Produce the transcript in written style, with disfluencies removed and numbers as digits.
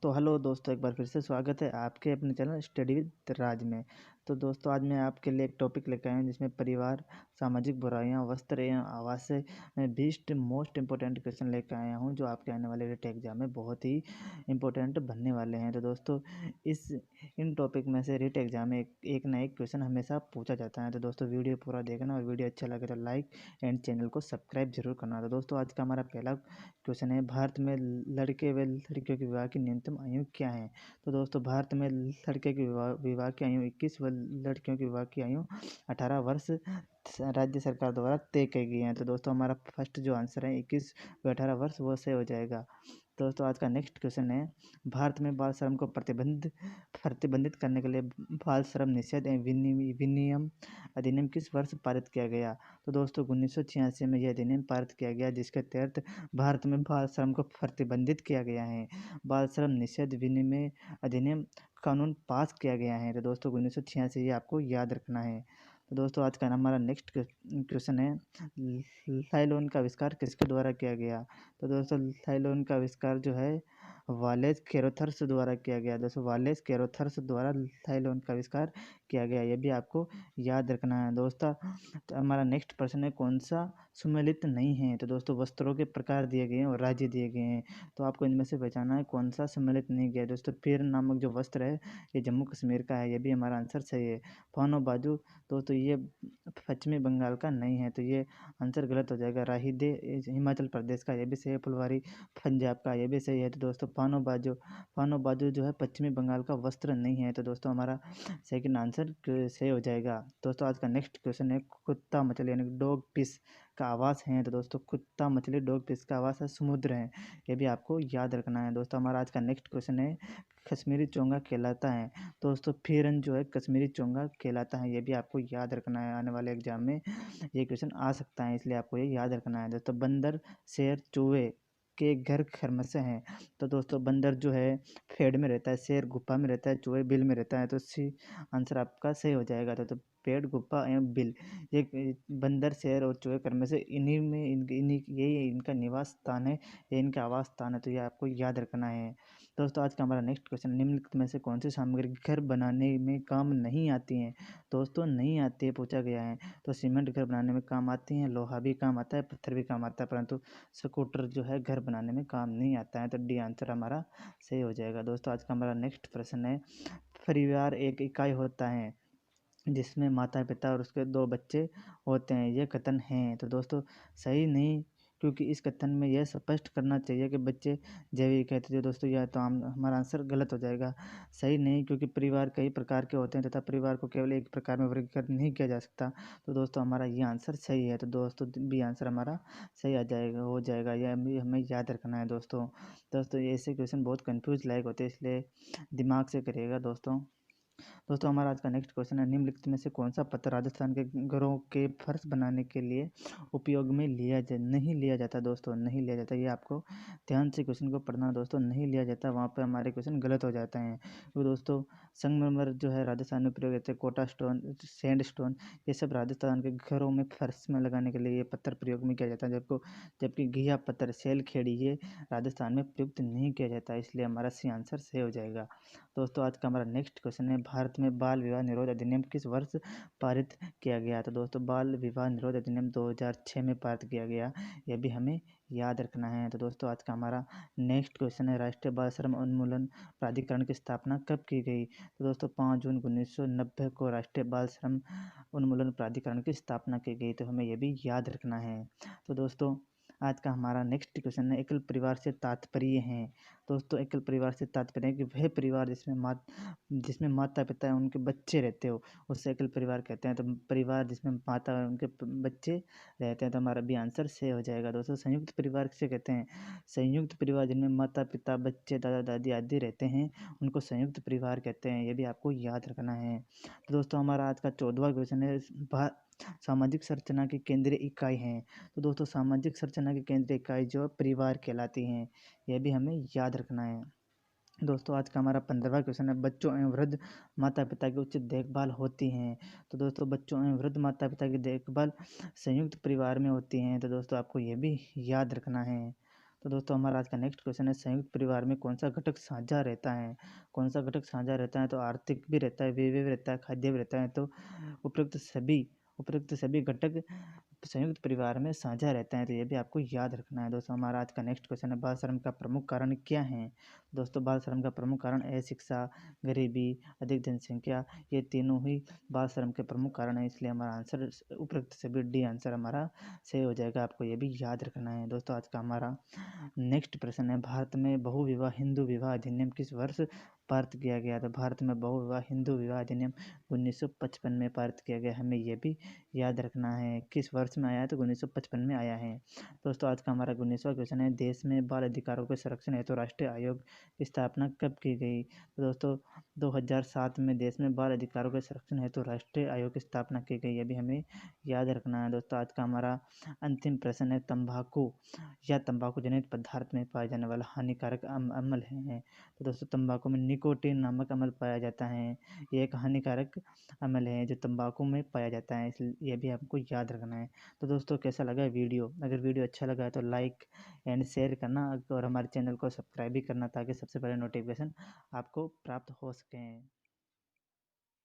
तो हेलो दोस्तों, एक बार फिर से स्वागत है आपके अपने चैनल स्टडी विद राज में। तो दोस्तों, आज मैं आपके लिए एक टॉपिक लेकर आया हूँ जिसमें परिवार, सामाजिक बुराइयां, वस्त्र एवं आवास से 20 मोस्ट इम्पोर्टेंट क्वेश्चन लेकर आया हूँ जो आपके आने वाले रिट एग्जाम में बहुत ही इम्पोर्टेंट बनने वाले हैं। तो दोस्तों, इस इन टॉपिक में से रिट एग्जाम में एक ना एक क्वेश्चन हमेशा पूछा जाता है। तो दोस्तों, वीडियो पूरा देखना और वीडियो अच्छा लगे तो लाइक एंड चैनल को सब्सक्राइब जरूर करना। तो दोस्तों, आज का हमारा पहला क्वेश्चन है, भारत में लड़के व लड़कियों के विवाह की न्यूनतम आयु क्या है। तो दोस्तों, भारत में लड़के की विवाह की आयु 21 व लड़कियों की विवाह की आयु 18 वर्ष राज्य सरकार द्वारा तय की गई है। तो दोस्तों, हमारा फर्स्ट जो आंसर है 21 व 18 वर्ष वो सही हो जाएगा। दोस्तों, आज का नेक्स्ट क्वेश्चन है, भारत में बाल श्रम को प्रतिबंधित करने के लिए बाल श्रम निषेध एवं विनियम अधिनियम किस वर्ष पारित किया गया। तो दोस्तों, 1986 में यह अधिनियम पारित किया गया जिसके तहत भारत में बाल श्रम को प्रतिबंधित किया गया है। बाल श्रम निषेध विनिमय अधिनियम कानून पास किया गया है। तो दोस्तों, 1986 ये आपको याद रखना है। तो दोस्तों, आज का हमारा नेक्स्ट क्वेश्चन है, लाइलॉन का आविष्कार किसके द्वारा किया गया। तो दोस्तों, लाइलॉन का आविष्कार जो है वालेस कैरोथर्स द्वारा किया गया। दोस्तों, वालेस कैरोथर्स द्वारा लाइलॉन का आविष्कार किया गया, ये भी आपको याद रखना है। दोस्तों, तो हमारा नेक्स्ट प्रश्न है, कौन सा सुमेलित नहीं है। तो दोस्तों, वस्त्रों के प्रकार दिए गए हैं और राज्य दिए गए हैं, तो आपको इनमें से पहचाना है कौन सा सम्मिलित नहीं किया। दोस्तों, पीर नामक जो वस्त्र है ये जम्मू कश्मीर का है, ये भी हमारा आंसर सही है। फानो बाजू दोस्तों ये पश्चिमी बंगाल का नहीं है, तो ये आंसर गलत हो जाएगा। राहिदे हिमाचल प्रदेश का, ये भी सही है। फुलवारी पंजाब का, ये भी सही है। तो दोस्तों, फानो बाजू जो है पश्चिमी बंगाल का वस्त्र नहीं है, तो दोस्तों हमारा सेकंड आंसर सही हो जाएगा। दोस्तों, आज का नेक्स्ट क्वेश्चन है, कुत्ता मछली यानी डॉग फिश का आवास है। तो दोस्तों, कुत्ता मछली डॉग फिश का आवास है समुद्र है, ये भी आपको याद रखना है। दोस्तों, हमारा आज का नेक्स्ट क्वेश्चन है, कश्मीरी चोंगा कहलाता है। तो दोस्तों, फिरन जो है कश्मीरी चोंगा कहलाता है, ये भी आपको याद रखना है। आने वाले एग्जाम में ये क्वेश्चन आ सकता है, इसलिए आपको ये याद रखना है। दोस्तों, बंदर, शेर, चूहे के घर खरमसे हैं। तो दोस्तों, बंदर जो है पेड़ में रहता है, शेर गुफा में रहता है, चूहे बिल में रहता है, तो सी आंसर आपका सही हो जाएगा। तो पेड़, गुफा एवं बिल, ये बंदर, शेर और चूहे कर्म से इन्हीं में इन्हीं यही इनका निवास स्थान है, ये इनका आवास स्थान है, तो ये आपको याद रखना है। दोस्तों, आज का हमारा नेक्स्ट क्वेश्चन, निम्नलिखित में से कौन सी सामग्री घर बनाने में काम नहीं आती है। दोस्तों, नहीं आती है पूछा गया है, तो सीमेंट घर बनाने में काम आती है, लोहा भी काम आता है, पत्थर भी काम आता है, परंतु स्कूटर जो है घर बनाने में काम नहीं आता है, तो डी आंसर हमारा सही हो जाएगा। दोस्तों, आज का हमारा नेक्स्ट प्रश्न है, परिवार एक इकाई होता है जिसमें माता पिता और उसके 2 बच्चे होते हैं, ये कथन है। तो दोस्तों, सही नहीं, क्योंकि इस कथन में यह स्पष्ट करना चाहिए कि बच्चे जैविक है, तो दोस्तों यह तो हमारा आंसर गलत हो जाएगा। सही नहीं, क्योंकि परिवार कई प्रकार के होते हैं तथा परिवार को केवल एक प्रकार में वर्गीकृत नहीं किया जा सकता। तो दोस्तों, हमारा ये आंसर सही है। तो दोस्तों, बी आंसर हमारा सही आ जाएगा, हो जाएगा, यह हमें याद रखना है। दोस्तों ये ऐसे क्वेश्चन बहुत कन्फ्यूज लायक होते हैं, इसलिए दिमाग से करिएगा दोस्तों, हमारा आज का नेक्स्ट क्वेश्चन है, निम्नलिखित में से कौन सा पत्थर राजस्थान के घरों के फर्श बनाने के लिए उपयोग में नहीं लिया जाता। दोस्तों, नहीं लिया जाता, ये आपको ध्यान से क्वेश्चन को पढ़ना। दोस्तों, नहीं लिया जाता, वहाँ पर हमारे क्वेश्चन गलत हो जाते हैं। तो दोस्तों, संगमरमर जो है राजस्थान में प्रयोग होते हैं, कोटा स्टोन, सैंड स्टोन, ये सब राजस्थान के घरों में फर्श में लगाने के लिए ये पत्थर प्रयोग में किया जाता है, जबकि घिया पत्थर, सेल खेड़ी, ये राजस्थान में प्रयुक्त नहीं किया जाता, इसलिए हमारा सी आंसर सही हो जाएगा। दोस्तों, आज का हमारा नेक्स्ट क्वेश्चन है, भारत में बाल विवाह निरोध अधिनियम किस वर्ष पारित किया गया। तो दोस्तों, बाल विवाह निरोध अधिनियम 2006 में पारित किया गया, यह भी हमें याद रखना है। तो दोस्तों, आज का हमारा नेक्स्ट क्वेश्चन है, राष्ट्रीय बाल श्रम उन्मूलन प्राधिकरण की स्थापना कब की गई। तो दोस्तों, 5 जून 1990 को राष्ट्रीय बाल श्रम उन्मूलन प्राधिकरण की स्थापना की गई, तो हमें यह भी याद रखना है। तो दोस्तों, आज का हमारा नेक्स्ट क्वेश्चन है, एकल परिवार से तात्पर्य है। दोस्तों, एकल परिवार से तात्पर्य है कि वह परिवार जिसमें माता पिता है उनके बच्चे रहते हो, उससे एकल परिवार कहते हैं। तो परिवार जिसमें माता और उनके बच्चे रहते हैं, तो हमारा भी आंसर सही हो जाएगा। दोस्तों, संयुक्त परिवार किसे कहते हैं। संयुक्त परिवार जिनमें माता पिता, बच्चे, दादा दादी आदि रहते हैं, उनको संयुक्त परिवार कहते हैं, ये भी आपको याद रखना है। तो दोस्तों, हमारा आज का 14वां क्वेश्चन है, सामाजिक संरचना की केंद्रीय इकाई है। तो दोस्तों, सामाजिक संरचना की केंद्रीय इकाई जो परिवार कहलाती हैं, यह भी हमें याद रखना है। दोस्तों, आज का हमारा 15वां क्वेश्चन है, बच्चों एवं वृद्ध माता पिता की उचित देखभाल होती हैं। तो दोस्तों, बच्चों एवं वृद्ध माता पिता की देखभाल संयुक्त परिवार में होती हैं, तो दोस्तों आपको ये भी याद रखना है। तो दोस्तों हमारा आज का नेक्स्ट क्वेश्चन है, संयुक्त परिवार में कौन सा घटक साझा रहता है? कौन सा घटक साझा रहता है? तो आर्थिक भी रहता है, व्यय भी रहता है, खाद्य भी रहता है। तो उपरोक्त सभी घटक संयुक्त परिवार में साझा रहते हैं, तो ये भी आपको याद रखना है। दोस्तों हमारा आज का नेक्स्ट क्वेश्चन है, बाल श्रम का प्रमुख कारण क्या है? दोस्तों बाल श्रम का प्रमुख कारण अशिक्षा, गरीबी, अधिक जनसंख्या, ये तीनों ही बाल श्रम के प्रमुख कारण है। इसलिए हमारा आंसर उपरोक्त सभी डी आंसर हमारा सही हो जाएगा। आपको ये भी याद रखना है। दोस्तों आज का हमारा नेक्स्ट प्रश्न है, भारत में बहुविवाह हिंदू विवाह अधिनियम किस वर्ष पारित किया गया? था भारत में बहुविवाह हिंदू विवाह अधिनियम 1955 में पारित किया गया। हमें यह भी याद रखना है किस वर्ष में आया है, तो 1955 में आया है। दोस्तों आज का हमारा 19वां क्वेश्चन है, देश में बाल अधिकारों के संरक्षण हेतु राष्ट्रीय आयोग की स्थापना कब की गई? तो दोस्तों 2007 में देश में बाल अधिकारों के संरक्षण हेतु राष्ट्रीय आयोग की स्थापना की गई। यह भी हमें याद रखना है। दोस्तों आज का हमारा अंतिम प्रश्न है, तंबाकू या तंबाकू जनित पदार्थ में पाए जाने वाला हानिकारक अम्ल है। तो दोस्तों तंबाकू में निकोटीन नामक अम्ल पाया जाता है। ये एक हानिकारक अम्ल है जो तंबाकू में पाया जाता है, इसलिए ये भी आपको याद रखना है। तो दोस्तों कैसा लगा वीडियो? अगर वीडियो अच्छा लगा है तो लाइक एंड शेयर करना और हमारे चैनल को सब्सक्राइब भी करना, ताकि सबसे पहले नोटिफिकेशन आपको प्राप्त हो सकें।